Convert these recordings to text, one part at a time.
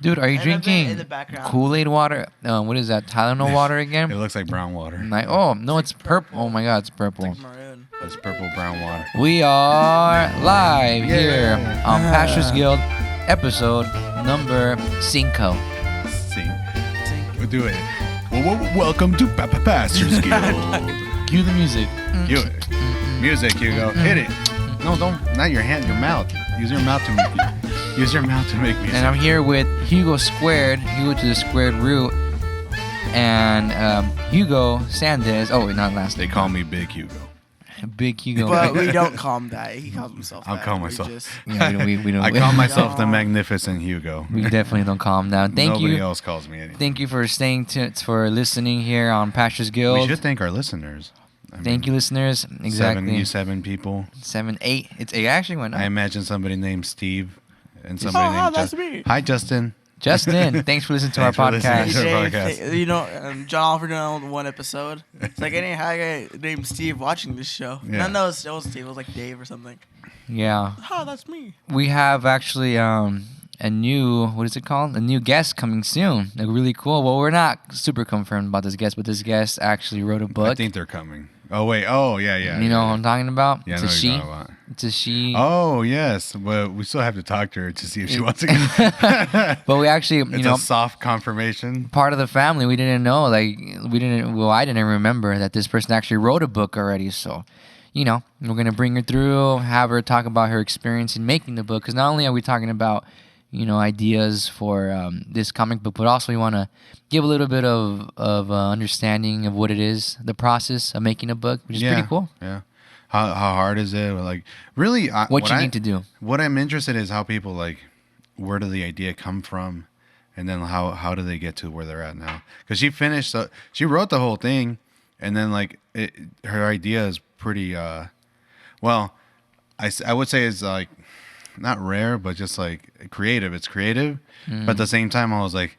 Dude, are you in drinking the background. Kool-Aid water? What is that? Tylenol water again? It looks like brown water. Oh, no, it's purple. Oh, my God, it's purple. It's like maroon. It's purple brown water. We are live here on Pastors Guild, episode number 5. Sing. We'll do it. Welcome to Pastors Guild. Cue the music. Cue it. Music, Hugo. Hit it. No, don't. Not your hand. Your mouth. Use your mouth to make it. Use your mouth to make music. And I'm here with Hugo squared, Hugo to the squared root, and Hugo Sanders. Oh, wait, not last They name. call me Big Hugo. Big Hugo. But we don't call him that. He calls himself that. I'll call myself. Yeah, we don't. I call myself the Magnificent Hugo. We definitely don't call him that. Nobody else calls me anything. Thank you for for listening here on Pastors Guild. We should thank our listeners. Thank you, listeners. Exactly. Seven people. 7, 8. It actually went up. I imagine somebody named Steve and somebody named that's me. Hi, Justin. Justin, thanks for listening to our Thanks for listening podcast. to our podcast. You know, John Oliver done one episode. It's like any guy named Steve watching this show. Yeah. No, it was Steve. It was like Dave or something. Yeah. Oh, that's me. We have actually a new, what is it called? A new guest coming soon. Like, really cool. Well, we're not super confirmed about this guest, but this guest actually wrote a book. I think they're coming. Oh, wait. Oh, yeah. You know what I'm talking about? Yeah, it's I know a what she. you're talking about. It's a she. Oh, yes. Well, we still have to talk to her to see if she wants to. But we actually, It's a soft confirmation. part of the family, we didn't know. I didn't remember that this person actually wrote a book already. So, we're going to bring her through, have her talk about her experience in making the book. Because not only are we talking about, ideas for this comic book, but also we want to give a little bit of understanding of what it is, the process of making a book, which is pretty cool. Yeah. How hard is it? Like, really, What you need to do. What I'm interested in is how people, like, where did the idea come from? And then how do they get to where they're at now? Because she wrote the whole thing, and then, like, her idea is pretty, I would say it's, like, not rare, but just, like, creative. It's creative. But at the same time, I was like,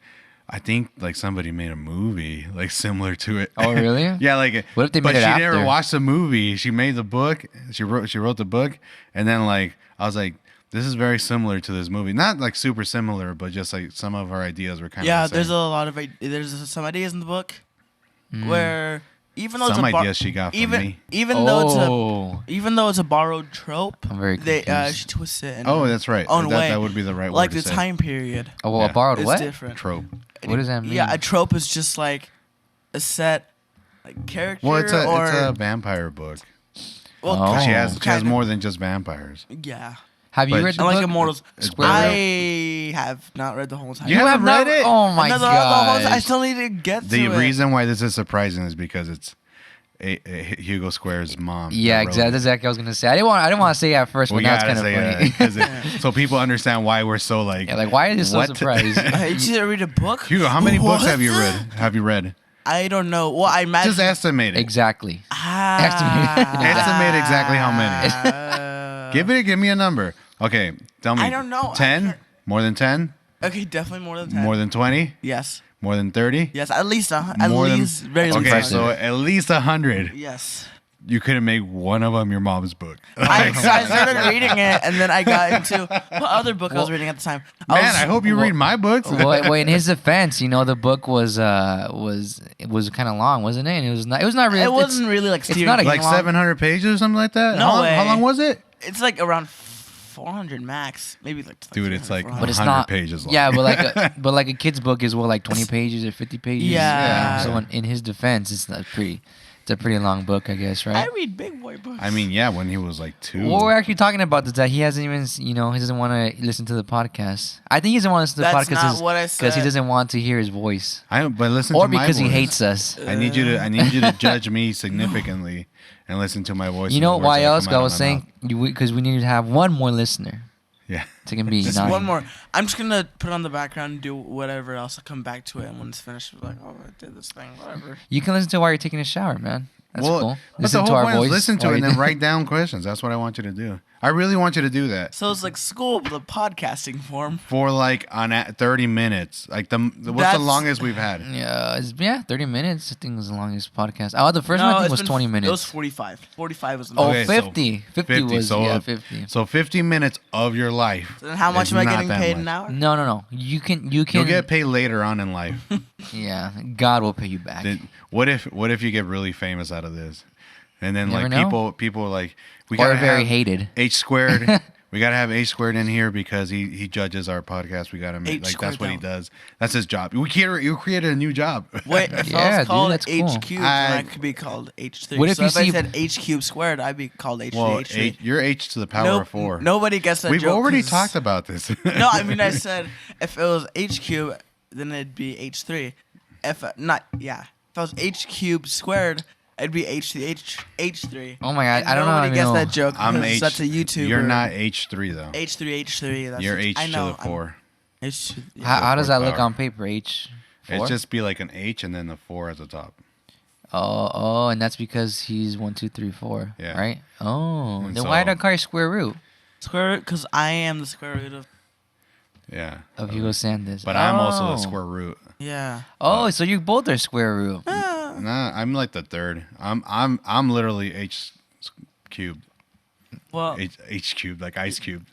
I think, like, somebody made a movie, like, similar to it. Oh, really? Yeah, like, What if they made but it she after? never watched the movie. She made the book. She wrote the book, and then, like, I was like, this is very similar to this movie. Not, like, super similar, but just, like, some of our ideas were kind Yeah, of the there's same. a lot of there's some ideas in the book where even though Some it's ideas she got from me. even though it's a borrowed trope, I'm very confused. she twists it in Oh, her that's right. own way. That would be the right Like word to the say. time period. Oh, well, Yeah. a borrowed It's what? different. Trope. What does that mean? Yeah, a trope is just like a set like character Well, it's or a vampire book. well, Oh. She has kind of. more than just vampires. Yeah. Have you But- read the I like book? Immortals. Square I have not read the whole time. You haven't read it? Oh my Another- the whole time. I god! still need to get to The it. reason why this is surprising is because it's Hugo Square's mom. Yeah, that wrote exactly. it. That's exactly what I was gonna say. I didn't want to say it at first, Well, but now it's yeah, kind of I funny. say so people understand why we're so like. Yeah, like, why are you so what? surprised? You need to read a book. Hugo, how many books have you What? read? Have you read? I don't know. Well, I imagine. Just estimate it. Exactly. Estimate exactly how many. Give me a number. Okay, tell me. I don't know. 10? More than 10? Okay, definitely more than 10. More than 20? Yes. More than 30? Yes, at least very Okay, least. so at least 100. Yes. You couldn't make one of them your mom's book. I started reading it, and then I got into what other book I was reading at the time. I hope you read my books. well, in his defense, the book was kind of long, wasn't it? And it was not. It was not really. It wasn't really like it's Stephen not a King Like long. 700 pages or something like that? No how, way. How long was it? It's like around 400 max, maybe like. Dude, it's like 400. But it's 100 not pages long. Yeah, but like a kid's book is like 20 pages or 50 pages. Yeah. So in his defense, it's a pretty long book, I guess, right? I read big boy books. I mean, yeah, when he was like 2. What we're actually talking about is that he hasn't even, he doesn't want to listen to the podcast. I think he doesn't want to listen to the That's podcast not what I because he said. doesn't want to hear his voice, But listen or to my because he voice. hates us. I need you to judge me significantly and listen to my voice. You and know the words why that else? come I out was of my saying because we need to have one more listener. Yeah. So it can be Just 9. one more. I'm just gonna put it on the background and do whatever else. I'll come back to it, and when it's finished, I'll be like, oh, I did this thing, whatever. You can listen to it while you're taking a shower, man. That's cool. But Listen the to whole our point voice. is listen to while it and you then do- write down questions. That's what I want you to do. I really want you to do that So it's like school, but the podcasting form. for like on 30 minutes. Like what's the That's- longest we've had? Yeah, 30 minutes. I think was the longest podcast. Oh, the first one I think it's was been- 20 It was minutes. 45. 45 was the Oh, most. Okay, so 50. 50 was, so, yeah, 50. So 50 minutes of your life. Then how much is am I not getting that paid much. an hour? No. You can. You'll get paid later on in life. Yeah, God will pay you back. What if you get really famous out of this? And then Never like know. people are like we Or gotta very have hated. H squared. We gotta have H squared in here because he judges our podcast. We gotta make H like that's squared what he down. does. That's his job. You created a new job. Wait, if Yeah, I dude, was called that's H cool. cubed, then I could be called H3. What if so you if I see- said H cubed squared, I'd be called H3, Well, H3. you're H to the power Nope, of 4. Nobody gets that We've joke. already 'cause- talked about this. No, I mean I said if it was H cubed, then it'd be H3. If I was H cubed squared, it'd be H3. Oh my God, I don't know. Nobody I gets know. that joke. I'm because H. That's a YouTuber. You're not H3 though. H3. That's You're it. H I know, to the 4. H. How does that look power. on paper? H. It'd just be like an H and then the 4 at the top. Oh, and that's because he's 1, 2, 3, 4. Yeah. Right. Oh, And then why so- did I call you square root Square root, because I am the square root of. Yeah. of Hugo Sanders? But I'm also the Oh. square root. Yeah. Oh, so you both are square root. Nah, I'm like the third. I'm literally H cubed. Well, H cubed, like ice cube.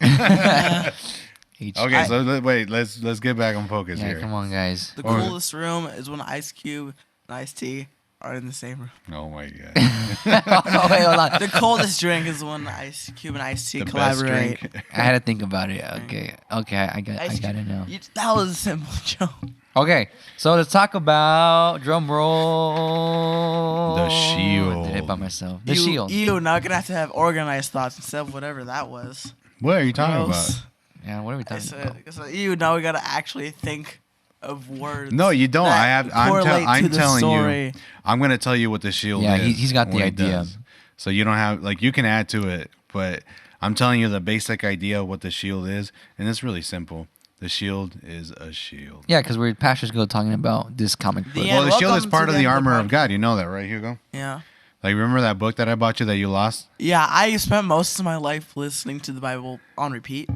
H. Okay, so wait, let's get back on focus Yeah, here. come on, guys. the Or- coolest room is when Ice Cube and Ice T are in the same room. Oh my god. Oh, wait, hold on. The coldest drink is when Ice Cube and Ice T The best collaborate. drink. I had to think about it. Okay, I got Ice it Cube- now. That was a simple joke. Okay, so let's talk about drum roll. The shield. I did it by myself. The You- shield. You now gonna have to have organized thoughts instead of whatever that was. What are you talking Gross. about? Yeah, what are we I talking about? said, you now we gotta actually think of words. No, you don't. that correlate I'm to the telling story. you. I'm gonna tell you what the shield Yeah, is. he's got the when he idea. does. So you don't have like you can add to it, but I'm telling you the basic idea of what the shield is, and it's really simple. The shield is a shield. Yeah, because we're pastors go talking about this comic book. Yeah, Well, the shield is welcome part to of the the end of the armor of podcast. God. You know that, right, Hugo? Yeah. Like, remember that book that I bought you that you lost? Yeah, I spent most of my life listening to the Bible on repeat.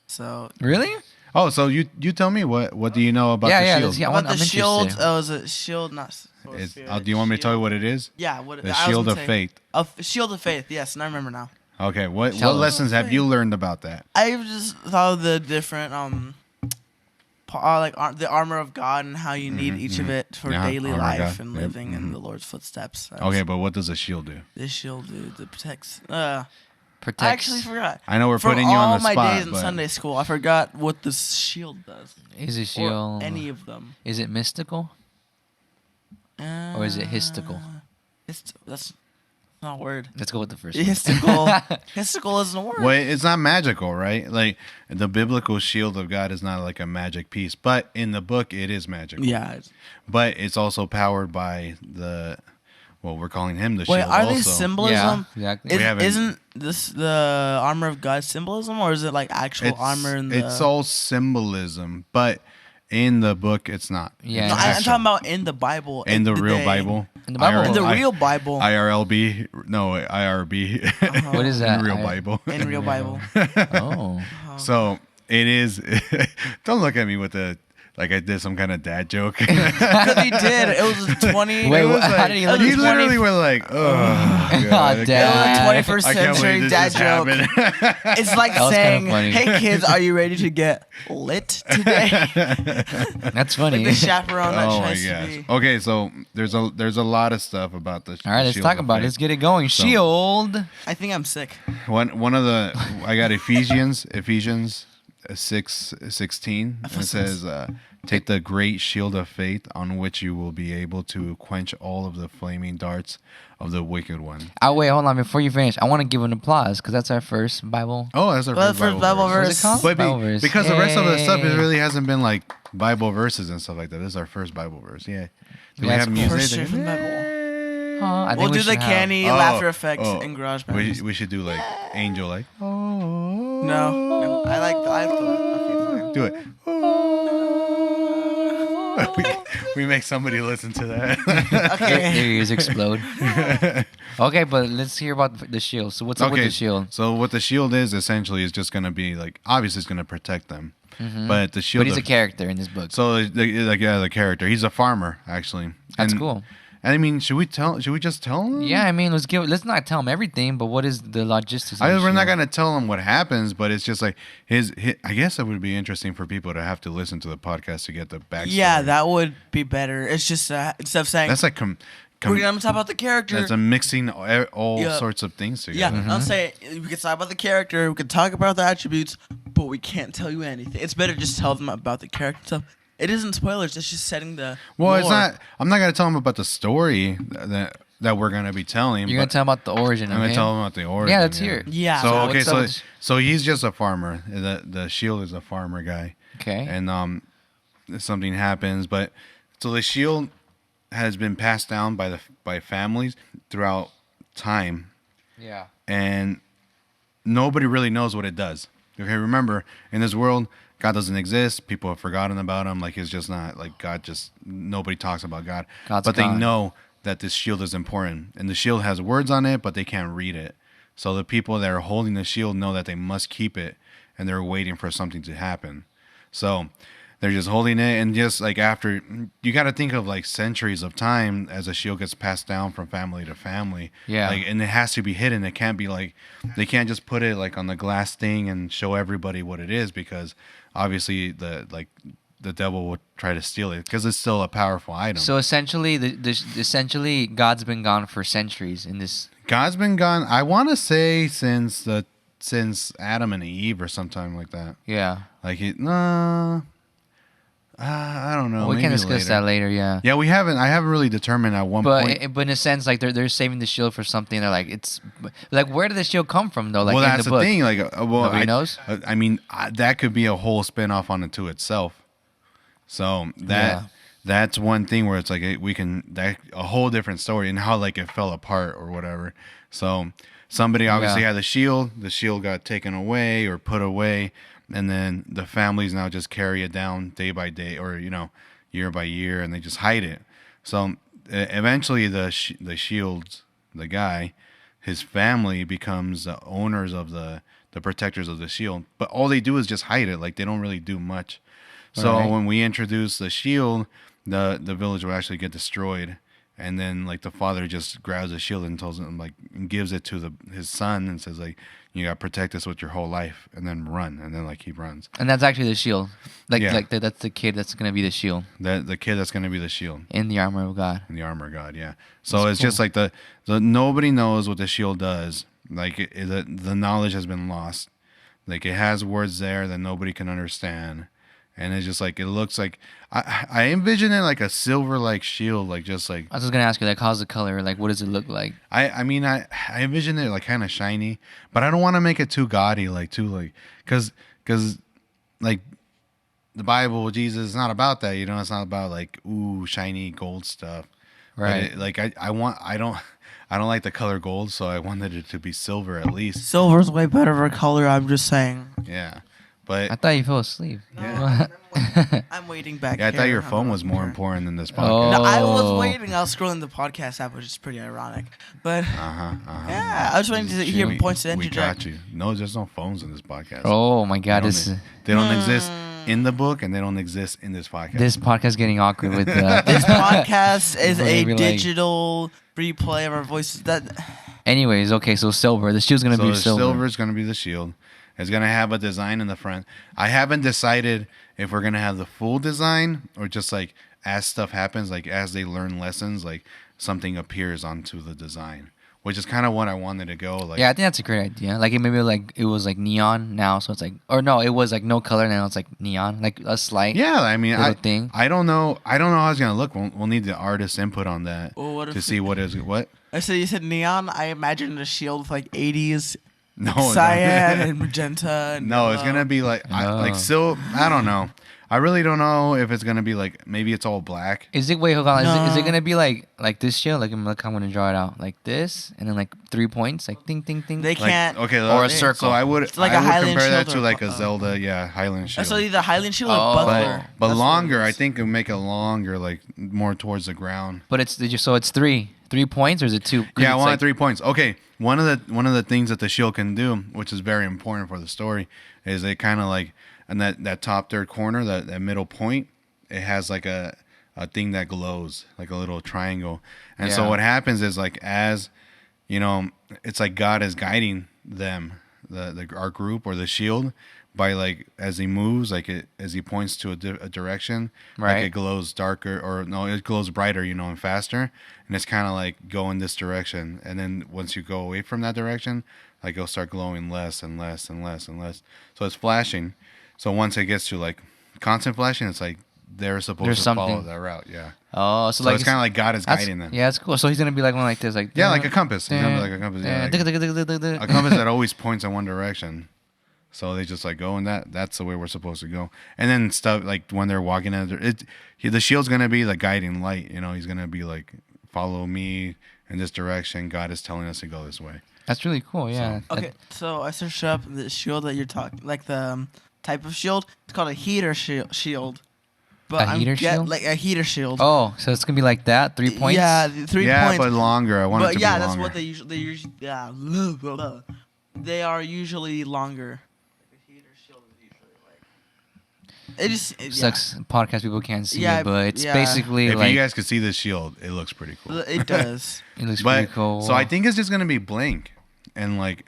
So, Really? Oh, so you tell me what do you know about Yeah, the yeah, shield? let's get- but I'm the shield, interested. was a shield, not. Sword, It's- spirit, do you want me to tell you shield. what it is? Yeah, what The I was shield gonna of say. faith. A shield of faith. Yes, and I remember now. Okay, what Tell us. lessons have you learned about that? I just thought of the different the armor of God and how you need each of it for Yeah, daily armor of life God. and Yep, living in the Lord's footsteps. That's Okay, but what does a shield do? this shield, dude, that protects. Protects. I actually forgot. I know we're From putting you all on the my spot, days in but Sunday school, I forgot what the shield does. Is it Or shield? any of them. Is it mystical or is it histical? That's not a word. Let's go with the first one. Histical. Histical isn't a word. well, it's not magical, right? Like the biblical shield of God is not like a magic piece, but in the book it is magical. Yeah. But it's also powered by we're calling him the Wait, shield. are also. they symbolism? Yeah, exactly. We haven't- Isn't this the armor of God symbolism, or is it like actual armor in the? It's all symbolism, but in the book it's not. Yeah, No, It's I'm actual. talking about in the Bible. in the Did real they- Bible. In the Bible. In the I- real Bible. IRLB, no IRB. What is that? In real I- Bible. in real Bible. Oh. So it is. Don't look at me with like I did some kind of dad joke. Because he did. It was a 20. Wait, It was how like- did he look? You at literally 20 were like, oh, God, I Dad. can't It was a 21st believe- I can't century believe dad this joke. happened. It's like That was kinda saying, funny. "Hey kids, are you ready to get lit today?" That's funny. Like the chaperone that Oh my tries to gosh. be. Okay, so there's a lot of stuff about the. All right, let's talk about it. Let's get it going. So- Shield. I think I'm sick. One of the I got Ephesians 6:16. And it says, "Take the great shield of faith, on which you will be able to quench all of the flaming darts of the wicked one." Oh, wait, hold on. Before you finish, I want to give an applause because that's our first Bible. Oh, that's our Well, first first Bible verse. What's it called? But Bible verse. because the rest of the stuff, it Yay. really hasn't been like Bible verses and stuff like that. This is our first Bible verse. Yeah. Do we That's have cool. music? First year from Bible. Oh, I think We'll we do the should have- canny Oh, laughter effects oh, in GarageBand. We should do like angel, like No, I like the. Okay, fine. do it. we make somebody listen to that. Their ears explode. Okay, but let's hear about the shield. So what's up with the shield? So what the shield is essentially is just gonna be like obviously it's gonna protect them, but the shield. But he's a character in this book. So the character, he's a farmer actually. That's cool. And I mean, should we just tell him? Yeah, I mean, let's not tell him everything, but what is the logistics? We're not gonna tell him what happens, but it's just like his. I guess it would be interesting for people to have to listen to the podcast to get the backstory. Yeah, that would be better. It's just instead of saying That's like we're gonna talk about the character. That's a mixing all sorts of things together. Yeah, I'll say we can talk about the character, we can talk about the attributes, but we can't tell you anything. It's better just tell them about the character stuff. It isn't spoilers. It's just setting the. Well, lore. it's not. I'm not gonna tell them about the story that we're gonna be telling. You're gonna tell him about the origin. I'm gonna tell them about the origin. Yeah, let's hear it. Yeah. So so he's just a farmer. The shield is a farmer guy. Okay. And something happens, but so the shield has been passed down by families throughout time. Yeah. And nobody really knows what it does. Okay, remember, in this world, God doesn't exist. People have forgotten about him. Like, it's just not, like, God just, nobody talks about God. God's but they God. know that this shield is important. And the shield has words on it, but they can't read it. So the people that are holding the shield know that they must keep it, and they're waiting for something to happen. So they're just holding it, and just like after, you got to think of like centuries of time as a shield gets passed down from family to family. Yeah. Like, and it has to be hidden. It can't be like, they can't just put it like on the glass thing and show everybody what it is, because obviously the devil would try to steal it because it's still a powerful item. So essentially, essentially, God's been gone for centuries in this. God's been gone. I want to say since Adam and Eve or sometime like that. Yeah. Like I don't know. We maybe can discuss that later. Yeah. Yeah, we haven't. I haven't really determined at one point. But in a sense, like they're saving the shield for something. They're like, it's like, where did the shield come from though? Like, well, in that's the book. thing. Like, Nobody knows. I mean, that could be a whole spin-off on it to itself. So that's one thing where it's like we can a whole different story and how like it fell apart or whatever. So somebody obviously had the shield. The shield got taken away or put away, and then the families now just carry it down day by day, or year by year, and they just hide it. So eventually, the shields, the guy, his family becomes the owners of the protectors of the shield. But all they do is just hide it. Like, they don't really do much. So when we introduce the shield, the village will actually get destroyed. And then, like, the father just grabs the shield and tells him, like, and gives it to his son and says, like, you got to protect this with your whole life, and then run. And then, like, he runs. And that's actually the shield. Like that's the kid that's gonna be the shield. The kid that's gonna be the shield. In the armor of God. In the armor of God, yeah. So it's just like the nobody knows what the shield does. Like, the knowledge has been lost. Like, it has words there that nobody can understand. And it's just like, it looks like, I envision it like a silver like shield, like just like. I was just gonna ask you, like, how's the color? Like, what does it look like? I mean, I envision it like kind of shiny, but I don't want to make it too gaudy, like too like, cause like the Bible, Jesus is not about that, it's not about like shiny gold stuff, right? I don't like the color gold, so I wanted it to be silver at least. Silver's way better of a color. I'm just saying. Yeah. But I thought you fell asleep. Yeah. I'm waiting back. Yeah, I thought your phone was more important than this podcast. No, I was waiting. I was scrolling the podcast app, which is pretty ironic. But yeah, I was waiting to hear points to interject. We got you. No, there's no phones in this podcast. Oh my God, they don't exist in the book, and they don't exist in this podcast. This podcast is getting awkward with this podcast is a digital replay of our voices. Anyways, okay, so silver. The shield's gonna be silver. Silver's gonna be the shield. It's going to have a design in the front. I haven't decided if we're going to have the full design or just like as stuff happens, like as they learn lessons, like something appears onto the design, which is kind of what I wanted to go. Like, yeah, I think that's a great idea. Like, it was like neon now, so it's like, or no, it was like no color, now it's like neon, like a slight. Yeah, I mean, thing. I don't know how it's going to look. We'll need the artist's input on that to see what is what. So you said neon. I imagined a shield with like 80s. No, cyan and magenta. And no, it's gonna be like I don't know. I really don't know if it's gonna be like maybe it's all black. Is it wait? Hold on. Is it No. gonna be like this shield? Like I'm gonna draw it out like this, and then like 3 points, like ding ding ding. They Like, can't. okay, Or a so circle. I would It's like I a would Highland compare that shield to or like a a- Zelda, Highland shield. So either Highland Shield or Oh. Buckler. but That's what it longer, I is. think it would make it longer, like more towards the ground. But it's 3 points, or is it 2? 'Cause Yeah, I it's wanted like, 3 points. Okay, one of the things that the shield can do, which is very important for the story, is it kind of like in that top third corner, that middle point, it has like a thing that glows, like a little triangle. And so Yeah. what happens is like as it's like God is guiding them, our group or the shield, by like as he moves, like as he points to a direction, Right. like it glows darker, or no, it glows brighter, and faster, and it's kind of like go in this direction, and then once you go away from that direction, like it'll start glowing less and less and less and less. So it's flashing. So once it gets to like constant flashing, it's like they're supposed There's to follow something. that route. Yeah. oh, So it's kind of like God is that's- guiding them. Yeah, that's cool. So he's gonna be like one like this, like Yeah, like a compass. He's gonna be like a compass. Yeah, like a compass that always points in one direction. So they just like go in that's the way we're supposed to go. And then stuff like when they're walking the shield's gonna be the guiding light. He's gonna be like, follow me in this direction. God is telling us to go this way. That's really cool. Yeah. Okay, so I searched up the shield that you're talking, like the type of shield. It's called a heater shield. But A heater shield? Like a heater shield. Oh, so it's gonna be like that, 3 points. Yeah, the 3 yeah, points. but longer. I want it But to yeah, be that's longer. what they usually yeah. Blah, blah, blah. They are usually longer. Like a heater shield is usually like. It just yeah. Sucks. Podcast people can't see Yeah, it, but it's yeah. basically If like you guys could see the shield, it looks pretty cool. It does. it looks But pretty cool. so I think it's just gonna be blank, and like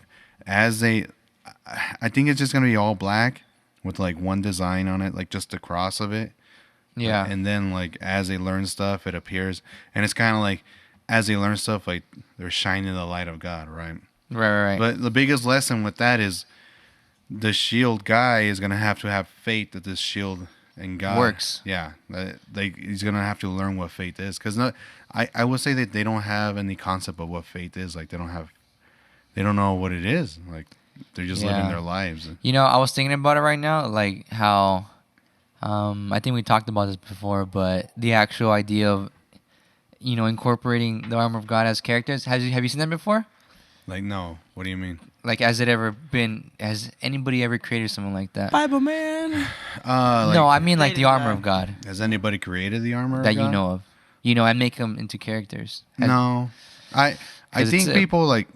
I think it's just gonna be all black with like one design on it, like just the cross of it. yeah. And then like as they learn stuff, it appears, and it's kind of like as they learn stuff, like they're shining the light of God, right? Right. But the biggest lesson with that is the shield guy is gonna have to have faith that this shield and God Works. Yeah, he's gonna have to learn what faith is, because I would say that they don't have any concept of what faith is. Like they don't know what it is. Like they're just living Yeah. their lives. I was thinking about it right now, like how, I think we talked about this before, but the actual idea of, incorporating the armor of God as characters. Have you seen that before? Like, no, what do you mean? Like, has anybody ever created something like that? Bible man. No, I mean like the created armor that. of God Has anybody created the armor that of God? you know of. And make them into characters. No, I 'Cause think it's, people like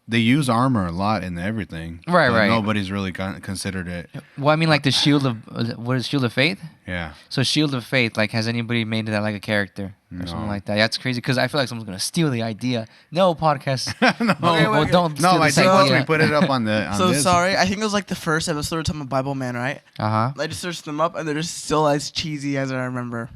they use armor a lot in everything. Right, but right. Nobody's really considered it. Well, I mean like the shield of what is Shield of Faith? Yeah. So Shield of Faith, like, has anybody made that like a character or something No. like that? That's crazy because I feel like someone's gonna steal the idea. No podcast. No. Well, don't steal No, I this think once idea. we put it up on the So this, sorry. I think it was like the first episode we were talking about Bible man, right? Uh-huh. I just searched them up and they're just still as cheesy as I remember.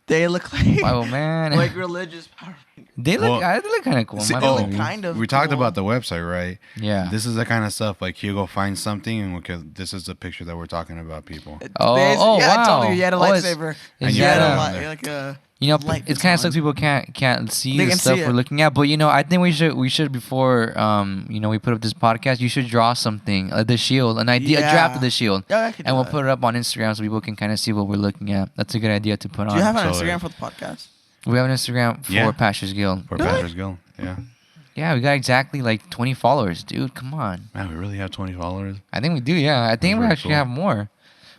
They look like Oh man. like religious power. They look kind of cool. in See, my They look opinion. kind of. we talked cool. about the website, right? Yeah. This is the kind of stuff like Hugo finds something, and this is the picture that we're talking about, people. Oh, yeah, wow. I told you, you had a Oh, it's- lightsaber. is You had that, a on li- there? like a. light It kind of design. sucks people can't see They the can stuff see we're it. looking at. But I think we should before we put up this podcast. You should draw something, the shield, an idea, a draft of the shield, Yeah, I could do and we'll that. put it up on Instagram so people can kind of see what we're looking at. That's a good idea to put Do on. you have an So, Instagram for the podcast? We have an Instagram for Yeah. Pastors Guild. For Really? Pastor's Guild. Yeah. Yeah, we got exactly like 20 followers, dude. Come on. Man, we really have 20 followers. I think we do. Yeah, I think we very actually cool. have more.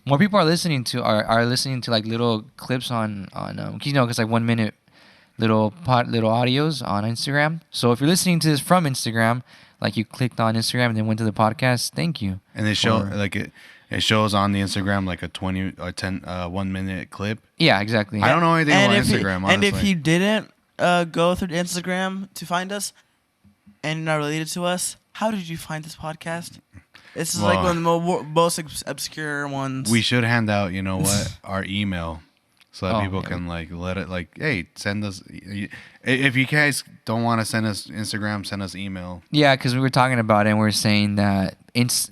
More people are listening to like little clips on because like 1 minute little audios on Instagram. So if you're listening to this from Instagram, like you clicked on Instagram and then went to the podcast, thank you. And they show Or- like it shows on the Instagram like a 20 or 10 1 minute clip. Yeah, exactly. I don't know anything about if Instagram, honestly. and if you didn't go through Instagram to find us and you're not related to us, how did you find this podcast? This is like Well- one of the most obscure ones. We should hand out, our email, so that Oh, people yeah. can like let it like, hey, send us. If you guys don't want to send us Instagram, send us email. Yeah, because we were talking about it and we are saying that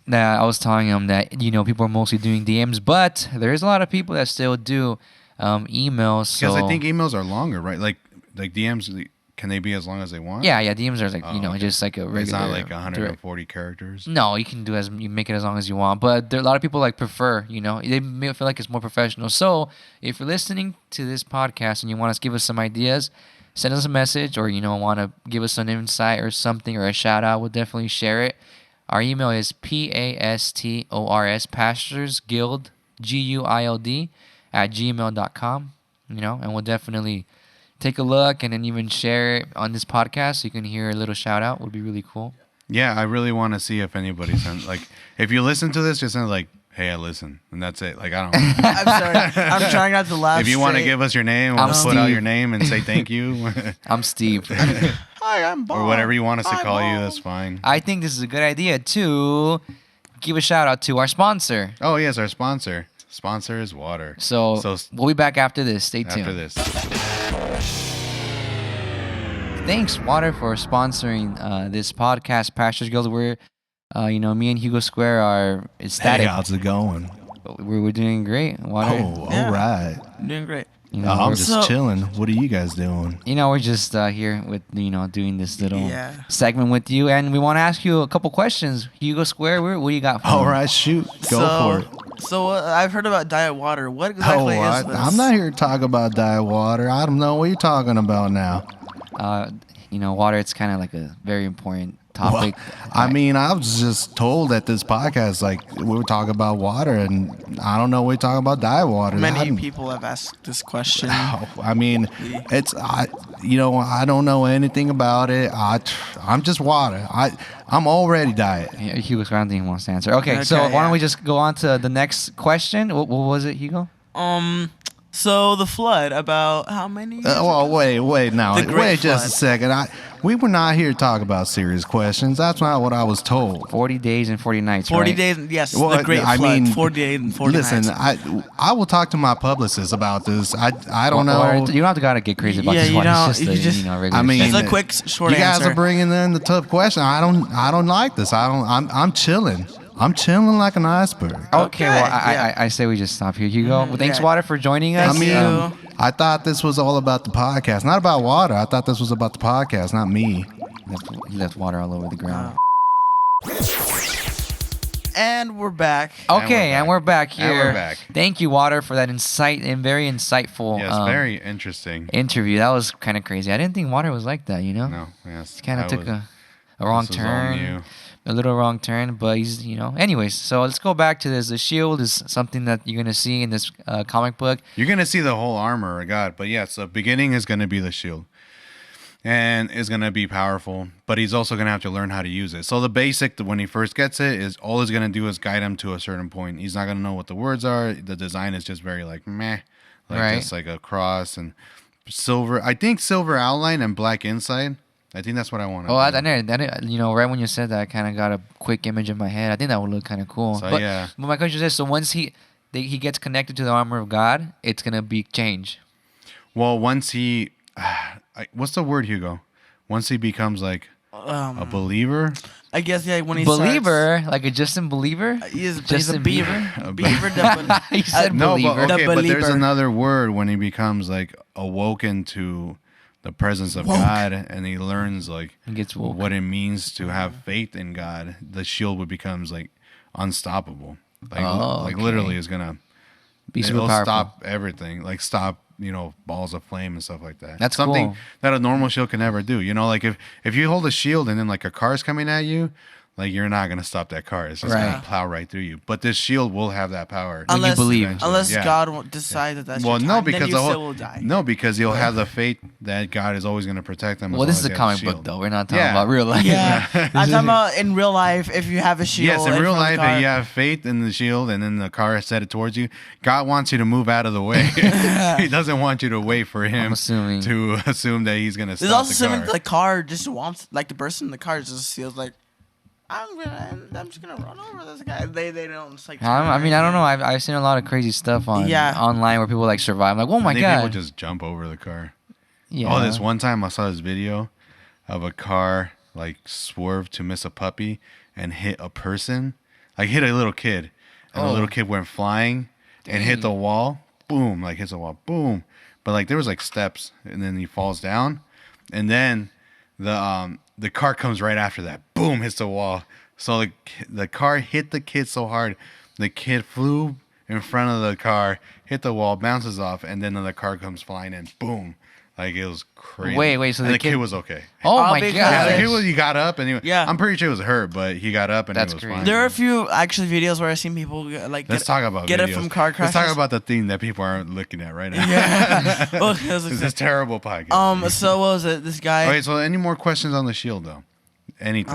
that I was telling them that people are mostly doing DMs, but there is a lot of people that still do emails. Because So I think emails are longer, right? Like DMs can they be as long as they want? Yeah. DMs are like Okay. just like a regular. It's not like direct- 140 characters. No, you can do you make it as long as you want, but a lot of people like prefer, they may feel like it's more professional. So if you're listening to this podcast and you want to give us some ideas, send us a message, or want to give us an insight or something or a shout out, we'll definitely share it. Our email is pastors pastorsguild GUILD @gmail.com. And we'll definitely take a look and then even share it on this podcast so you can hear a little shout out. Would be really cool. Yeah, I really want to see if anybody sends like if you listen to this, just send like, hey, I listen, and that's it. Like I don't. I'm sorry. I'm trying not to laugh. If you want to straight. give us your name, I'm we'll put out Steve. your name and say thank you, I'm Steve. Hi, I'm Bob. or whatever you want us to Hi, call you. Bob. That's fine. I think this is a good idea to give a shout out to our sponsor. Oh yes, our sponsor. Sponsor is water. So, we'll be back after this. Stay tuned. After this, Thanks, Water, for sponsoring this podcast, Pastors Guild. We're, me and Hugo Square are ecstatic. Hey, how's it going? We're doing great. Water. Oh, Yeah. all right. Doing great. I'm we're, just So- chilling. What are you guys doing? we're just here with doing this little Yeah. segment with you, and we want to ask you a couple questions. Hugo Square, what do you got? For All me? right, shoot. Go for it. So I've heard about diet water. What exactly is this? I'm not here to talk about diet water. I don't know what you're talking about now. Water. It's kind of like a very important Well, topic. I mean, I was just told that this podcast, like, we were talking about water, and I don't know what you're talking about diet water. Many people have asked this question. I mean, I don't know anything about it. I'm just water. I'm already diet. Yeah, Hugo Square, I don't think he wants to answer. Okay, so Okay, why don't yeah. we just go on to the next question? What was it, Hugo? So the flood about how many? Years Well, ago? wait now. The Great Wait just a Flood. second. We were not here to talk about serious questions. That's not what I was told. 40 days and 40 nights, 40 right? days. Yes, Well, the Great I Flood. mean, 40 days and 40 Listen, nights. I will talk to my publicist about this. I don't Or know. you don't have to gotta get crazy about Yeah, this you one. don't- It's just you a, just- regular I mean, It's a segment. quick, short you guys answer. are bringing in the tough question. I don't like this. I'm chilling. I'm chilling like an iceberg. Okay, well, yeah. I say we just stop here, Hugo. Well, thanks, yeah. Water, for joining us. I mean, you. I thought this was all about the podcast, not about water. I thought this was about the podcast, not me. He left water all over the ground. And we're back. Okay, and we're back And here. we're back. Thank you, Water, for that very insightful yes, very interesting. interview. That was kind of crazy. I didn't think Water was like that, No, yes, Kind I of took was- a wrong this was all turn. new. A little wrong turn, but he's, Anyways, so let's go back to this. The shield is something that you're going to see in this comic book. You're gonna see the whole armor of God, but yes, the beginning is gonna be the shield, and is gonna be powerful. But he's also gonna have to learn how to use it. So the basic, when he first gets it, is all he's gonna do is guide him to a certain point. He's not gonna know what the words are. The design is just very like meh, like Right. just like a cross and silver. I think silver outline and black inside. I think that's what I want. Oh, right when you said that, I kind of got a quick image in my head. I think that would look kind of cool. So, but, yeah. but my question is, so once he gets connected to the armor of God, it's gonna be change. Well, once he, what's the word, Hugo? Once he becomes like a believer. I guess when he Believer, like a Justin Believer. starts, he's a Justin believer. Bieber? Beaver the He said No, believer. but okay, The but there's believer. another word when he becomes like awoken to the presence of Woke. God, and he learns like He gets woke. what it means to have faith in God. The shield would becomes like unstoppable. Like like okay. literally is gonna Be super it'll powerful. stop everything. Like stop balls of flame and stuff like that. That's something cool. that a normal shield can never do. Like if you hold a shield and then like a car's coming at you. Like you're not gonna stop that car. It's just Right. gonna plow right through you. But this shield will have that power. When you believe. Unless Yeah. God won't decide that that's Well, your no, time, because then you the still whole will die. no, because you'll have the faith that God is always going to protect them. as Well, this long is as a they have comic the book, shield. though. We're not talking Yeah. about real life. Yeah, I'm talking about in real life. If you have a shield, Yes, in real front of life, the car, if you have faith in the shield, and then the car is set towards you, God wants you to move out of the way. He doesn't want you to wait for Him assuming. to assume that He's going to There's stop also the something car. the car just wants, like the person in the car just feels like, I'm just gonna run over this guy. They don't. It's like. I mean, I don't know. I've seen a lot of crazy stuff online where people like survive. I'm like, oh my I think god. people just jump over the car. Yeah. Oh, this one time I saw this video of a car like swerved to miss a puppy and hit a person, like hit a little kid, and the Oh. little kid went flying and hit the wall. Boom, like hits the wall. Boom. But like there was like steps, and then he falls down, and then the car comes right after that. Boom, hits the wall. So the car hit the kid so hard, the kid flew in front of the car, hit the wall, bounces off, and then the car comes flying in. Boom. Like, it was crazy. Wait, so and the kid kid was okay. Oh I'll my be god! Yeah, the Gosh. kid he got up and Yeah. I'm pretty sure he was hurt, but he got up and That's he was crazy. fine. There are a few actually videos where I've seen people like Let's talk about get videos. it from car crashes. Let's talk about the thing that people aren't looking at right now. Yeah. Well, it was This like- is terrible podcast. So what was it? This guy. Okay, so any more questions on the shield though? Anything?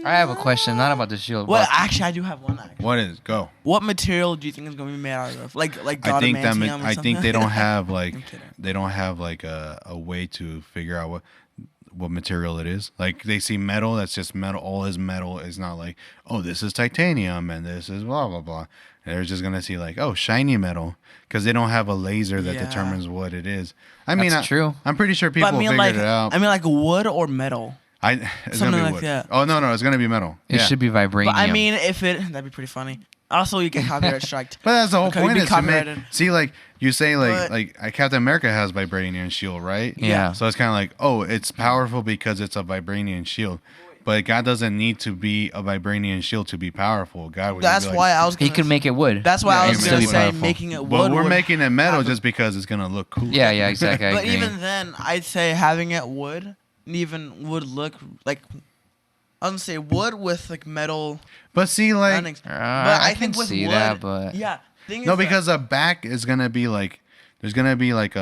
I have a question, not about the shield. Well, but actually, I do have one. Actually. What is go? What material do you think is going to be made out of? Like I think that adamantium or I think something? they don't have like I'm kidding. they don't have like a way to figure out what material it is. Like they see metal, that's just metal. All is metal. Is not like, oh, this is titanium and this is blah blah blah. And they're just gonna see like, oh, shiny metal, because they don't have a laser that Yeah. determines what it is. I mean, That's true. I'm pretty sure people But I mean, figured like, it out. like wood or metal. It's something gonna be like wood. that. Oh no, it's gonna be metal. it Yeah. should be vibranium. But I mean, if that'd be pretty funny. Also, you get copyright striked. But that's the whole Okay, you'd point. be Is to make, copyrighted. see, like you say, But- like Captain America has vibranium shield, right? Yeah. So it's kind of like, oh, it's powerful because it's a vibranium shield, but God doesn't need to be a vibranium shield to be powerful. God would. That's just be why like, I was. he Gonna could make it wood. That's why Yeah, I he was can gonna make it say powerful. making it wood. But we're would making it metal have a- just because it's gonna look cool. Yeah, exactly. I But agree. even then, I'd say having it wood even would look like. I was gonna say wood with like metal But see, like, roundings. I can see wood, that, but yeah. Thing no, is that- because the back is gonna be like, there's gonna be like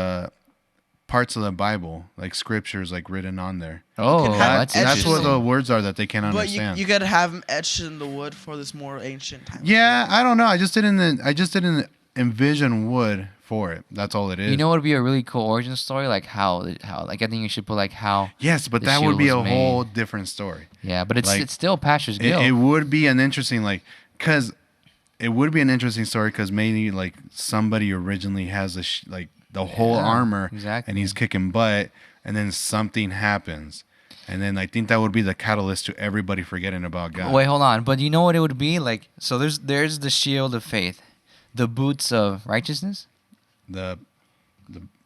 parts of the Bible, like scriptures, like written on there. oh, can have that's That's etches. what interesting. the words are that they can't But you understand. gotta have them etched in the wood for this more ancient time. Yeah, I don't know. I just didn't envision wood for it. That's all it is. You know what would be a really cool origin story? Like how like I think you should put like how. Yes, but the that would shield be a was whole made. different story. Yeah, but it's Like, it's still Pastor's It, Guild. it would be an interesting because it would be an interesting story because maybe like somebody originally has the whole Yeah, armor exactly. and he's kicking butt, and then something happens, and then I think that would be the catalyst to everybody forgetting about God. Wait, hold on. But you know what it would be like? So there's the shield of faith, the boots of righteousness. The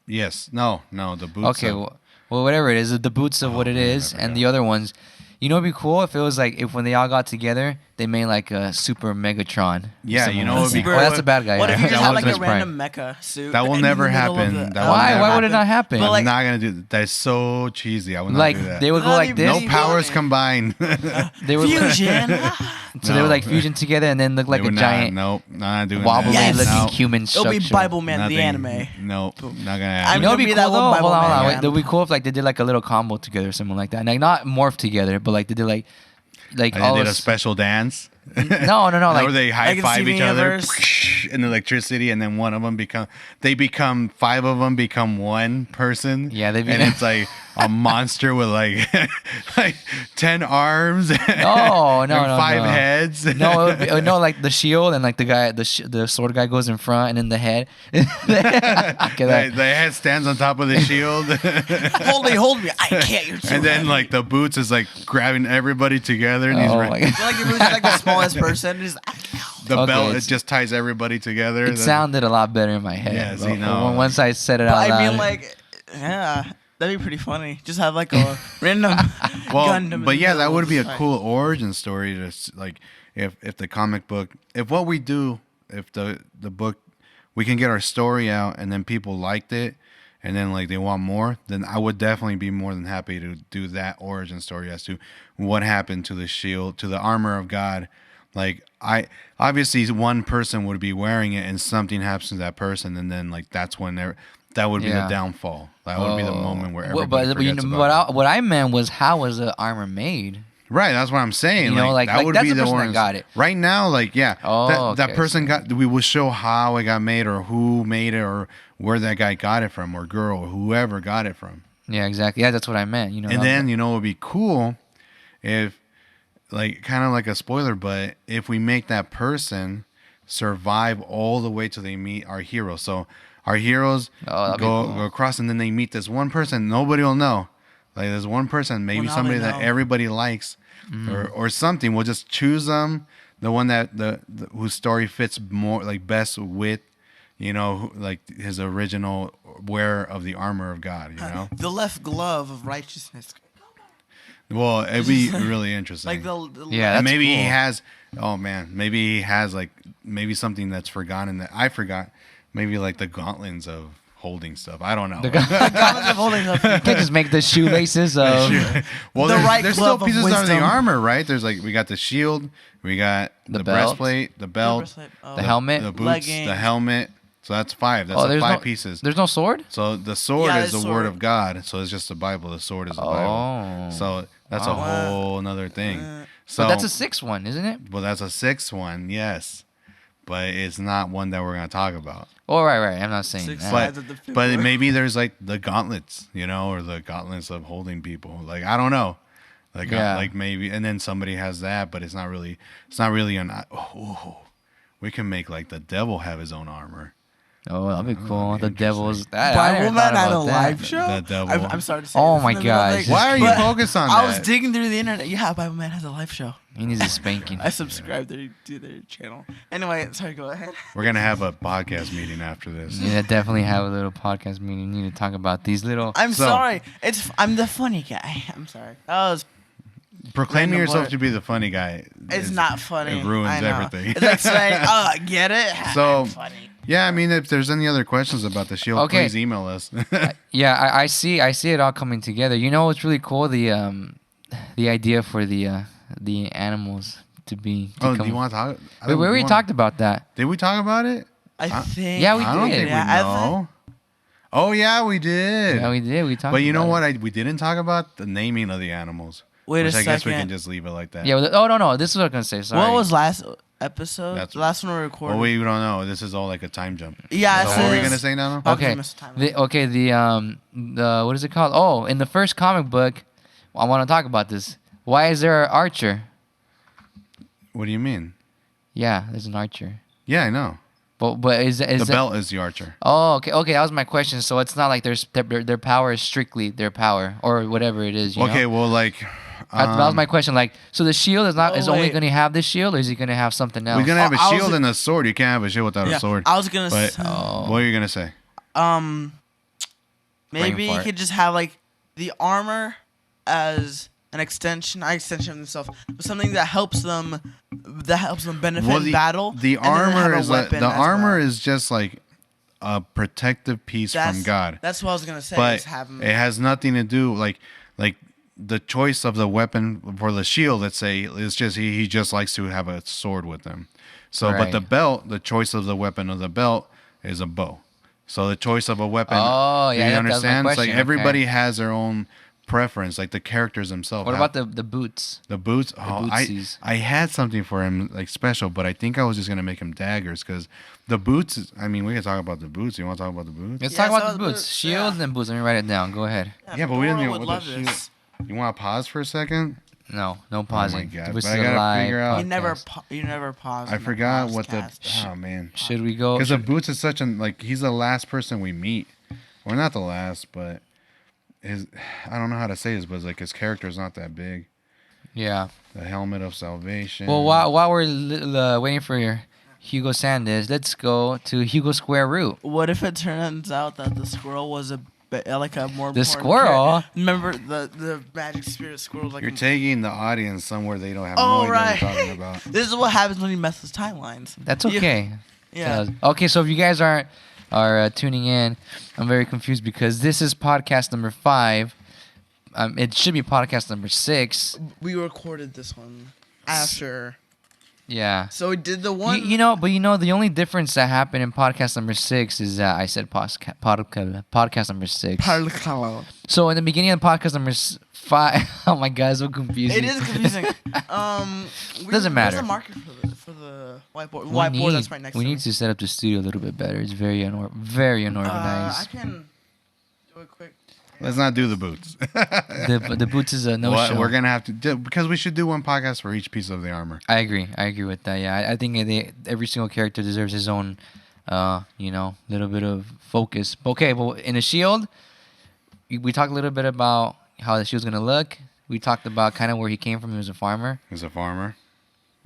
yes, no, the boots. Okay, of- well, whatever it is, the boots of what it man, I is, and forgot. the other ones. You know, it'd be cool if it was like if when they all got together, they made like a super Megatron. Yeah, Something you know like what'd be that. cool? Oh, that's a bad guy. What if you yeah. just That had was like a his random mecha suit? That will in the never middle of happen. the- That will Why? never Why would it not happen? But, I'm like- not gonna do that. That's so cheesy. I would not Like do that. they would go That'd like be this. No Really powers funny. combined. They would Fusion. so they would No. like fusion together and then look like They a would giant Nope, not doing wobbly that. Yes. looking Nope. human It'll structure. be Bible Man, Nothing. the anime. Nope, not gonna I'm You happen. know what'd gonna be be cool that one though? Bible Hold on, hold on. man. Wait, it'd be cool if like they did like a little combo together or something like that. Like not morph together, but like they did like all They did a us- special dance. No, Where like they high Like in five Steven each other Universe? in electricity, and then one of them become five of them become one person. Yeah, they be- and it's like a monster with like like 10 arms. No, and no, five no. heads. no, it would be, no, like the shield and like the guy, the sword guy goes in front and then the head. Okay, that- the head stands on top of the shield. hold me. I can't. You're too And then heavy. like the boots is like grabbing everybody together, and he's oh my god. So, like if it was like the smallest person, just the Okay, belt it it's- just ties everybody together. It sounded a lot better in my head. Yeah, see, but no. once I said it out But loud. I mean, like, yeah, that'd be pretty funny. Just have like a random well, Gundam. in but the yeah, that middle would of be the a fight. cool origin story. To like, if the comic book, if what we do, if the book, we can get our story out, and then people liked it, and then like they want more, then I would definitely be more than happy to do that origin story as to what happened to the shield, to the armor of God. Like I obviously one person would be wearing it, and something happens to that person, and then like that's when that would be the Yeah. downfall. That would be the moment where Well, everybody but you forgets know, about it. what I meant was how was the armor made? Right, that's what I'm saying. You know, like- that would that's be the the person that orange. got it. Right now, like yeah, Oh, that okay, person got. We will show how it got made, or who made it, or where that guy got it from, or girl, or whoever got it from. Yeah, exactly. Yeah, that's what I meant. You know, And then it would be cool if, like, kind of like a spoiler, but if we make that person survive all the way till they meet our hero. So our heroes Oh, that'd be go cool. go across, and then they meet this one person. Nobody will know. Like there's one person, maybe now somebody they that know. everybody likes, or something. We'll just choose them, the one that the whose story fits more like best with, you know, like his original wearer of the armor of God. You know. The left glove of righteousness. Well, it'd be really interesting. Like the Yeah, and that's maybe he cool. has. Oh man, maybe he has like maybe something that's forgotten that I forgot. Maybe like the gauntlets of holding stuff. I don't know. gauntlets of holding up. You can't just make the shoelaces of. Well, The right there's still glove of pieces of the wisdom. armor, right? There's like we got the shield, we got The the belt. breastplate, the belt, The helmet. the boots, Leggings. the helmet. So that's 5. That's Oh, like there's 5 no pieces. There's no sword. So the sword Yeah, is the there's word sword. of God. So it's just the Bible. The sword is the Oh. Bible. So that's a Wow. whole another thing. So But that's a 6th one, isn't it? well, that's a 6th one, yes, but it's not one that we're gonna talk about. Oh, right. I'm not saying Six that. sides But of the fifth but one. maybe there's like the gauntlets, you know, or the gauntlets of holding people. Like I don't know, like Yeah. like maybe, and then somebody has that, but it's not really an. Oh, we can make like the devil have his own armor. Oh, that'd be cool. that'd be The devil's. I Bible never Man thought at a about that. live show. The devil. I'm sorry to say. Oh this my in the middle of gosh. the- Why are you but focused on I that? was digging through the internet. Yeah, Bible Man has a live show. He needs a spanking. I subscribed to their channel. Anyway, sorry. Go ahead. We're gonna have a podcast meeting after this. Yeah, definitely have a little podcast meeting. You need to talk about these little. I'm So- sorry. I'm the funny guy. I'm sorry. That was. Proclaiming Random yourself blur. to be the funny guy. It's not funny. It ruins I know. everything. It's like saying, "Oh, get it?" So- I'm funny. Yeah, I mean, if there's any other questions about the shield, Okay. please email us. Yeah, I see it all coming together. You know what's really cool? The idea for the animals to be. To Oh, do come- you want to talk? we already talked about that. Did we talk about it? I think. Yeah, we I don't did. think Yeah, we know. Oh yeah, we did. Yeah, we did. We talked. But you know about what? We didn't talk about the naming of the animals. Wait which a I guess we second. can just leave it like that. It. Yeah. Oh no. This is what I was gonna say. Sorry. What was last episode? That's- The last one we recorded. Well, we don't know. This is all like a time jump. Yeah, So it what were we says- gonna say, Nano? Oh, Okay. Mr. Time. The what is it called? Oh, in the first comic book, I want to talk about this. Why is there an archer? What do you mean? Yeah, there's an archer. Yeah, I know. But is The that? belt is the archer. Oh, okay. That was my question. So it's not like their power is strictly their power or whatever it is. You Okay, know? well, like That was my question. Like, so the shield is not Oh, is only wait. going to have the shield, or is he going to have something else? we're gonna have a I was- shield and a sword. You can't have a shield without Yeah, a sword. I was gonna But say. what are you gonna say? Maybe Brain you fart. could just have like the armor as an extension, not extension of themselves, but something that helps them benefit in battle. The and then have armor a is weapon the as armor well. is just like a protective piece from God. That's what I was gonna say. But is have 'em- it has nothing to do like the choice of the weapon for the shield. Let's say is just he just likes to have a sword with him. So, but Right. the belt, the choice of the weapon of the belt is a bow. So the choice of a weapon. Oh, do yeah, you that was my understand? It's like question, everybody okay. has their own preference, like the characters themselves. What have- about the boots? the boots? Oh, bootsies. I had something for him like special, but I think I was just gonna make him daggers because the boots. I mean, we can talk about the boots. You want to talk about the boots? Let's Yeah, talk about so the the boots. boots, Shield yeah. and boots. Let me write it down. Go ahead. Yeah, but we didn't Dora know would what love the this. You want to pause for a second? No pausing. God, This but is I a gotta live figure out- podcast. You never pause. I in the forgot what the. podcast. Oh man. Should we go? Because the boots is such an like he's the last person we meet. Well, not the last, but his. I don't know how to say this, but it's like his character is not that big. Yeah. The helmet of salvation. Well, while we're waiting for your Hugo Sanders, let's go to Hugo Square Root. What if it turns out that the squirrel was like a more The important squirrel? character? Remember the magic spirit squirrel? Like You're taking the audience somewhere they don't have Oh, no idea right. what you're talking about. This is what happens when you mess with timelines. That's You- okay. Yeah. Okay, so if you guys are tuning in, I'm very confused because this is podcast number 5. It should be podcast number 6. We recorded this one after. Yeah. So we did the one. You know, the only difference that happened in podcast number 6 is that I said podcast number 6. So in the beginning of podcast number 5, oh my god, it's so confusing. It is confusing. Doesn't matter. Where's the marker for the whiteboard? We Whiteboard need, that's right next we to need me. to set up the studio a little bit better. It's very very I unorganized. can do it quick. Let's not do the boots. The boots is a no What show. we're gonna have to do because we should do one podcast for each piece of the armor. I agree with that. Yeah, I think every single character deserves his own, little bit of focus. Okay, but in the shield, we talked a little bit about how the shield's gonna look. We talked about kind of where he came from. He was a farmer. As a farmer.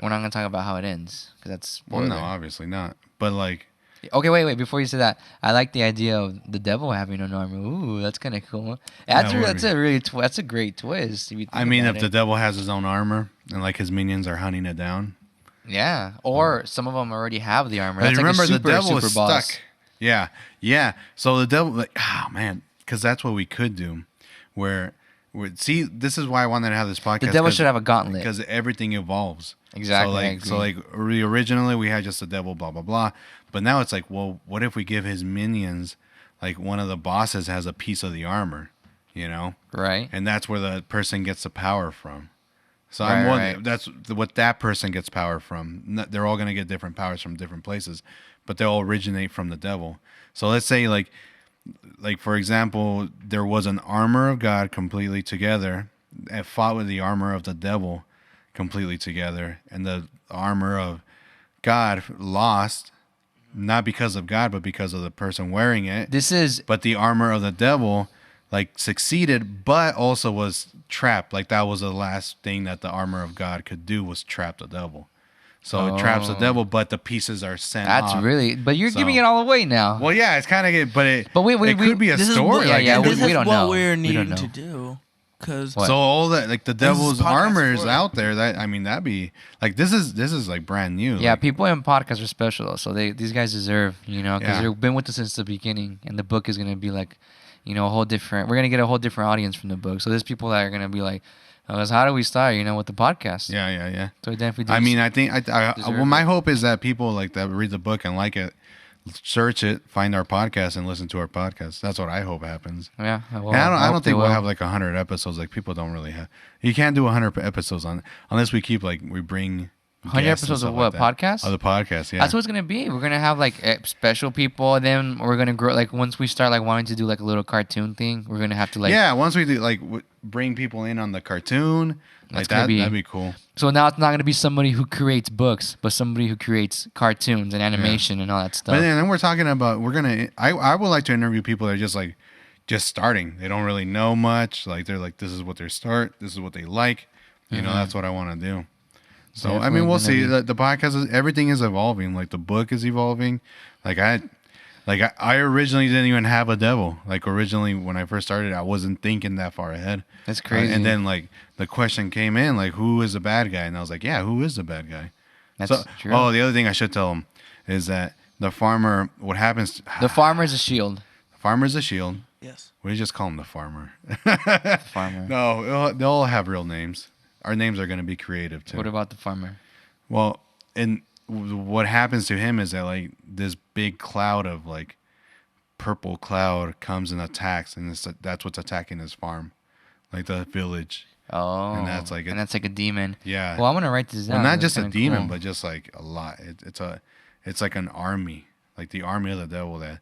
We're not gonna talk about how it ends because that's Well, no, spoiler. obviously not. But like, Okay, wait. Before you say that, I like the idea of the devil having an armor. Ooh, that's kind of cool. That's That would that's be- a really that's a great twist. If you think I mean, about if the it. devil has his own armor and like his minions are hunting it down. Yeah, or some of them already have the armor. But That's like remember, a super, the devil super is boss. stuck. Yeah, yeah. So the devil, like, oh man, because that's what we could do. See, this is why I wanted to have this podcast. The devil should have a gauntlet. Because everything evolves. Exactly, I So agree. like originally we had just the devil, blah blah blah. But now it's like, well, what if we give his minions, like one of the bosses has a piece of the armor, you know? Right. And that's where the person gets the power from. So Right. that's what that person gets power from. They're all going to get different powers from different places, but they all originate from the devil. So let's say like for example, there was an armor of God completely together and fought with the armor of the devil completely together, and the armor of God lost, not because of God, but because of the person wearing it. This is But the armor of the devil like succeeded, but also was trapped. Like that was the last thing that the armor of God could do, was trap the devil. So it traps the Oh. devil, but the pieces are sent that's off. really. But you're So- giving it all away now. Well, yeah, it's kind of good, but it we could be a this is story. what- Yeah, like, yeah, it- this we is don't what know. we're We don't needing to know. do. Because What? So all that, like the This is devil's podcast armor is for it. out there. That I mean, that'd be like this is like brand new. Yeah, like, people in podcasts are special though, so these guys deserve, because Yeah. they've been with us since the beginning, and the book is gonna be like, a whole different. We're gonna get a whole different audience from the book. So there's people that are gonna be like, oh, how do we start? With the podcast. yeah. So we definitely. I mean, I think deserve well, my it. hope is that people like that read the book and like it, search it, find our podcast, and listen to our podcast. That's what I hope happens. yeah. Well, And I hope don't they think we'll will. have like 100 episodes. Like people don't really have. You can't do 100 episodes unless we keep like we bring 100 guests and episodes of stuff what, like that. podcast? Of the podcast, yeah. That's what it's gonna be. We're gonna have like special people. Then we're gonna grow. Like once we start like wanting to do like a little cartoon thing, we're gonna have to like. yeah, once we do like bring people in on the cartoon, That's like gonna be- that'd be cool. So now it's not gonna be somebody who creates books, but somebody who creates cartoons and animation and all that stuff. But then we're talking about I would like to interview people that are just starting. They don't really know much. Like they're like, this is what they start. This is what they like. That's what I want to do. So I Definitely mean, we'll gonna see. be- The podcast is everything is evolving. Like the book is evolving. I originally didn't even have a devil. Like originally when I first started, I wasn't thinking that far ahead. That's crazy. And then like the question came in, like who is the bad guy? And I was like, yeah, who is the bad guy? That's true. Oh, the other thing I should tell them is that the farmer. What happens? The farmer is a shield. The farmer's a shield. yes, We just call him the farmer. Farmer. No, they'll all have real names. Our names are going to be creative too. What about the farmer? Well, and what happens to him is that like this big cloud of like purple cloud comes and attacks, and that's what's attacking his farm, like the village. Oh, And that's like a demon. Yeah. Well, I'm gonna write this down. Well, not That's just a kinda demon, cool. but just like a lot. It's like an army, like the army of the devil. That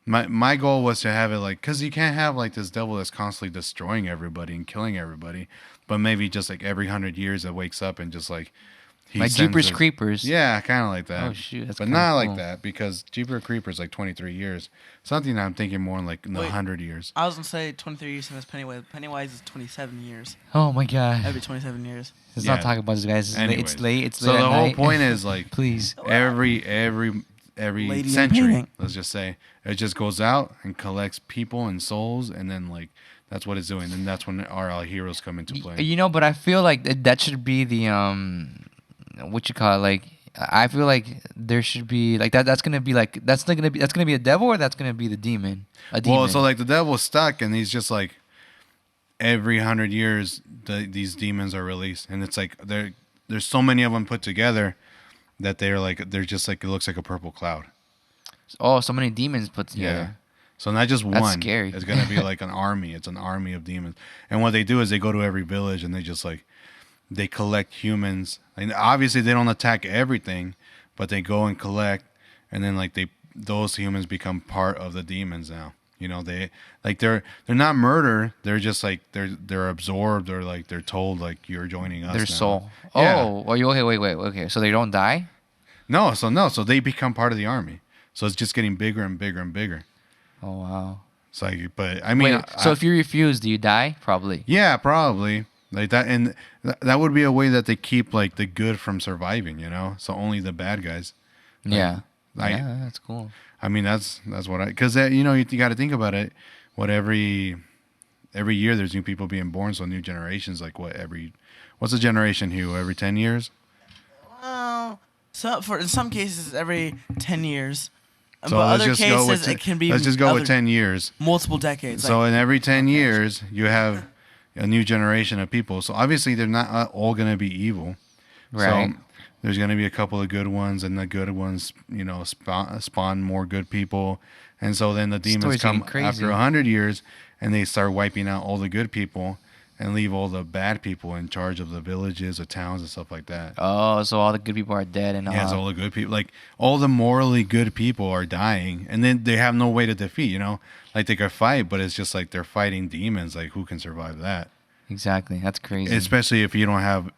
my goal was to have it like, because you can't have like this devil that's constantly destroying everybody and killing everybody, but maybe just like every 100 years it wakes up and just like he like sends Jeepers his- Creepers. Yeah, kind of like that. Oh, shoot, that's but kinda not cool. like that, because Jeepers Creepers like 23 years. Something I'm thinking more like in the Wait. 100 years. I was gonna say 23 years since Pennywise. Pennywise is 27 years. Oh my god. That'd be 27 years. Let's Yeah. not talk about this, guys. It's late. Anyways. It's late. It's So late the at whole night. point is like Please. every Lady in century, painting. let's just say, it just goes out and collects people and souls, and then like that's what it's doing, and that's when our heroes come into play. But I feel like that should be the what you call it, like I feel like there should be like that's gonna be a devil, or that's gonna be the demon. A demon. Well, so like the devil's stuck, and he's just like every 100 years these demons are released, and it's like there's so many of them put together that they're just like, it looks like a purple cloud. Oh, so many demons put together. So not just That's one. scary. It's gonna be like an army. It's an army of demons. And what they do is they go to every village and they just like they collect humans. And obviously they don't attack everything, but they go and collect, and then like those humans become part of the demons now. They like they're not murder. They're just like they're absorbed, or like they're told like you're joining us. Their now. soul. Yeah. Oh, are you okay? Wait. Okay, so they don't die. No, so they become part of the army. So it's just getting bigger and bigger and bigger. Oh wow. It's like, but I mean, Wait. So if you refuse, do you die? Probably. yeah, probably like that, and that would be a way that they keep like the good from surviving. So only the bad guys. Yeah. Yeah, that's cool. I mean, that's what because you got to think about it. What every year there's new people being born, so new generations. Like what's a generation, Hugo? Every 10 years? Well, in some cases every 10 years, So but let's other just go with cases it can be. let's just go with other- 10 years. multiple decades. So like, in every 10 years, you have a new generation of people. So obviously they're not all going to be evil. Right. So there's going to be a couple of good ones, and the good ones, spawn more good people. And so then the demons Story's come getting crazy. after 100 years, and they start wiping out all the good people and leave all the bad people in charge of the villages or towns and stuff like that. Oh, so all the good people are dead and Yeah, all. so all the good people, like all the morally good people are dying, and then they have no way to defeat, like they could fight, but it's just like they're fighting demons. Like who can survive that? Exactly. That's crazy. Especially if you don't have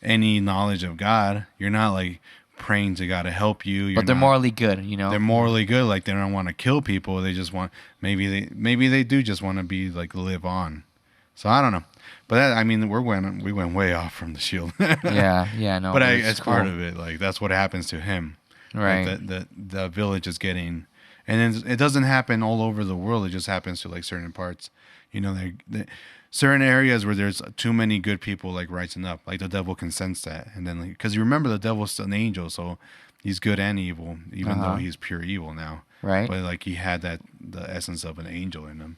any knowledge of God. You're not like praying to God to help you. But they're morally good, They're morally good. Like they don't want to kill people. They just want maybe they do just want to be like live on. So I don't know. But we went way off from the shield. yeah, no. But it's as cool. part of it, like that's what happens to him. Right. Like, the village is getting, and then it doesn't happen all over the world. It just happens to like certain parts. Certain areas where there's too many good people like rising up. Like the devil can sense that, and then because you remember the devil's an angel, so he's good and evil, even though he's pure evil now. Right. But like he had the essence of an angel in him.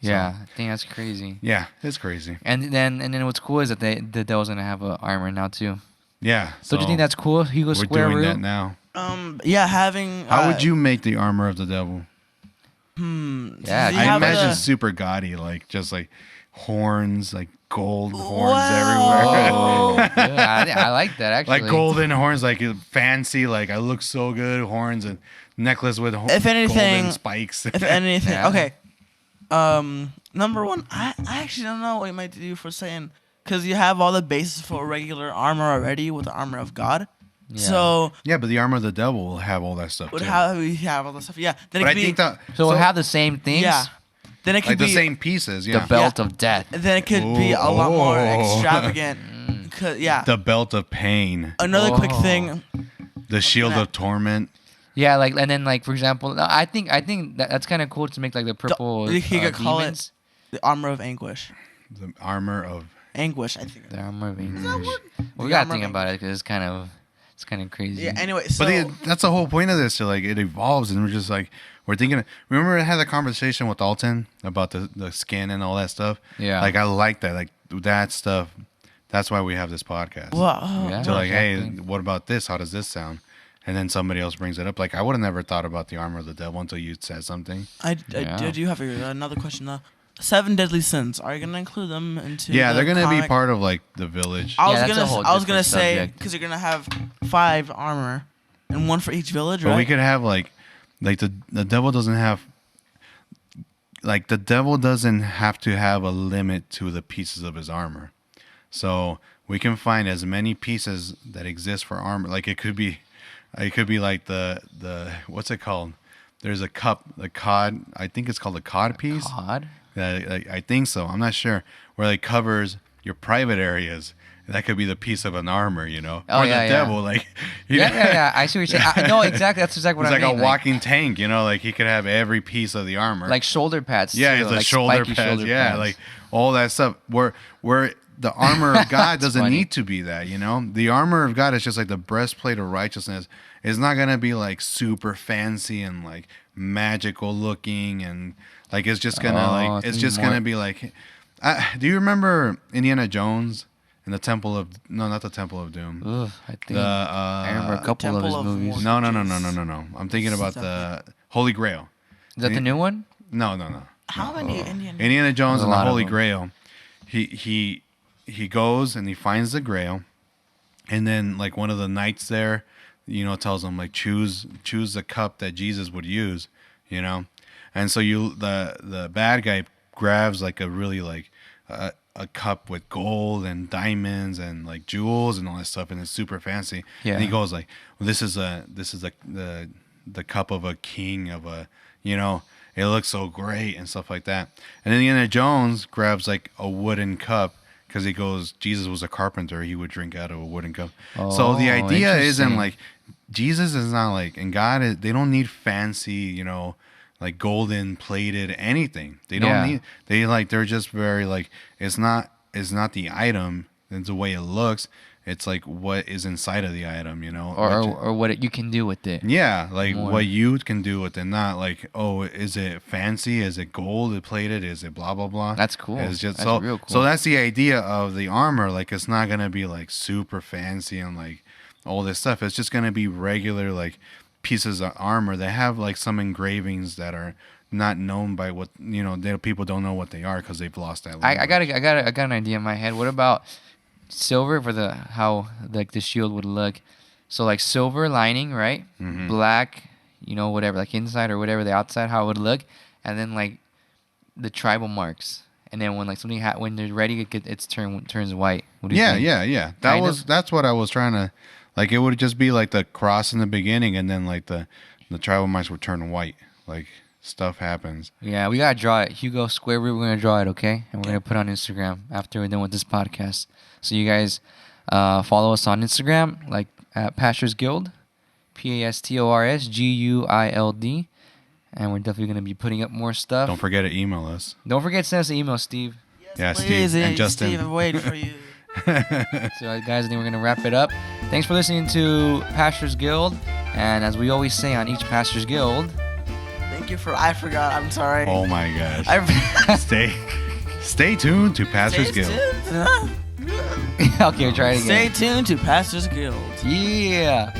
Yeah, I think that's crazy. Yeah, it's crazy. And then what's cool is that the devil's gonna have an armor now too. Yeah. So do you think that's cool? Hugo we're Square doing root? that now? Yeah, having. How would you make the armor of the devil? Yeah, do you I have imagine a- super gaudy, like just like horns, like gold horns Wow. everywhere. Oh, yeah, I like that actually. Like golden horns, like fancy, like I look so good, horns and necklace with If anything- golden spikes. If anything, Yeah. okay. Number one, I actually don't know what you might do for saying, because you have all the bases for regular armor already with the armor of God. Yeah. So Yeah, but the armor of the devil will have all that stuff would too. we have all the stuff? Yeah. Then it But I could be, think that So we'll have the same things. yeah. Then it could like be the same pieces, The yeah. belt of death. Then it could be a lot more Oh. extravagant. Yeah. The belt of pain, Another quick Oh. thing. the shield that. of torment. Yeah, and then for example, I think that's kind of cool to make like the purple You could call demons. it the armor of anguish. The armor of Anguish, I think. The armor of English. The We gotta armor think of about it because it's kind of crazy. Yeah. Anyway, so that's the whole point of this. So like it evolves, and we're just like we're thinking. Remember, I had that conversation with Alton about the skin and all that stuff. Yeah. Like I like that. Like that stuff. That's why we have this podcast. Yeah. To like, hey, exactly. what about this? How does this sound? And then somebody else brings it up. Like I would have never thought about the armor of the devil until you said something. I Yeah. do have another question though. 7 deadly sins. Are you gonna include them into? Yeah, the they're gonna be comic? part of like the village. I was Yeah, that's a whole gonna different say subject. because you're gonna have 5 armor, and 1 for each village, But right? we could have like the devil doesn't have like the devil doesn't have to have a limit to the pieces of his armor. So we can find as many pieces that exist for armor. Like it could be like the what's it called? There's a cup, the cod. I think it's called a cod piece. Cod? That I think so. I'm not sure. Where like covers your private areas. That could be the piece of an armor, Oh, or yeah, the yeah. devil, like Yeah. I see what you're saying. No, exactly. That's exactly what He's I like mean. a walking tank, Like he could have every piece of the armor. like shoulder pads. yeah, too, it's the like shoulder spiky pads. shoulder Yeah, pads. like all that stuff. Where the armor of God doesn't funny. need to be that, The armor of God is just like the breastplate of righteousness. It's not gonna be like super fancy and like magical looking and like it's just gonna it's just gonna be like. Do you remember Indiana Jones and the Temple of not the Temple of Doom? Ugh, I think The I remember a couple of Temple his of movies. War. No. I'm thinking about the Holy Grail. Is that the new one? No. How many Indian? Indiana Jones There's a and the lot of Holy them. Grail. He goes and he finds the Grail, and then like one of the knights there, tells him like choose the cup that Jesus would use, and so the bad guy grabs like a really like a cup with gold and diamonds and like jewels and all that stuff, and it's super fancy. Yeah. And he goes like, well, this is the cup of a king of a, it looks so great and stuff like that. And then Indiana Jones grabs like a wooden cup because he goes, Jesus was a carpenter. He would drink out of a wooden cup. So the Oh, idea isn't interesting. like Jesus is not like, and God is, they don't need fancy, like golden plated anything. They don't need, they're just very like, it's not the item, it's the way it looks. It's like what is inside of the item, or what you can do with it. Yeah, like what you can do with it, not like, oh, is it fancy? Is it gold plated? Is it blah blah blah? That's cool. It's just that's real cool. So that's the idea of the armor. Like it's not gonna be like super fancy and like all this stuff. It's just gonna be regular like pieces of armor that have like some engravings that are not known by what people don't know what they are because they've lost that language. I got an idea in my head. What about silver for how like the shield would look? So like silver lining, right? Mm-hmm. Black, whatever, like inside or whatever the outside, how it would look, and then like the tribal marks. And then when like something when they're ready, it's turns white. What do you think? Yeah. That's what I was trying to, like. It would just be like the cross in the beginning, and then like the tribal marks would turn white. Like stuff happens. Yeah, we gotta draw it. Hugo Square Root, we're gonna draw it, okay? And we're gonna put it on Instagram after we're done with this podcast. So you guys follow us on Instagram, like at Pastors Guild, PASTORSGUILD, and we're definitely gonna be putting up more stuff. Don't forget to email us. Don't forget to send us an email, Steve. Yeah, Please, Steve and Justin. Steve, I'm waiting for you. So guys, I think we're gonna wrap it up. Thanks for listening to Pastors Guild, and as we always say on each Pastors Guild, thank you for. I forgot. I'm sorry. Oh my gosh. Stay tuned to Pastors Guild. okay, try it again. Stay tuned to Pastors Guild. Yeah.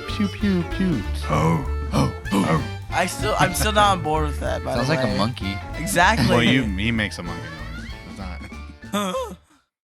Pew pew pew. Oh. I'm still not on board with that. By Sounds the like way. a monkey. Exactly. Well, he makes a monkey noise. It's not.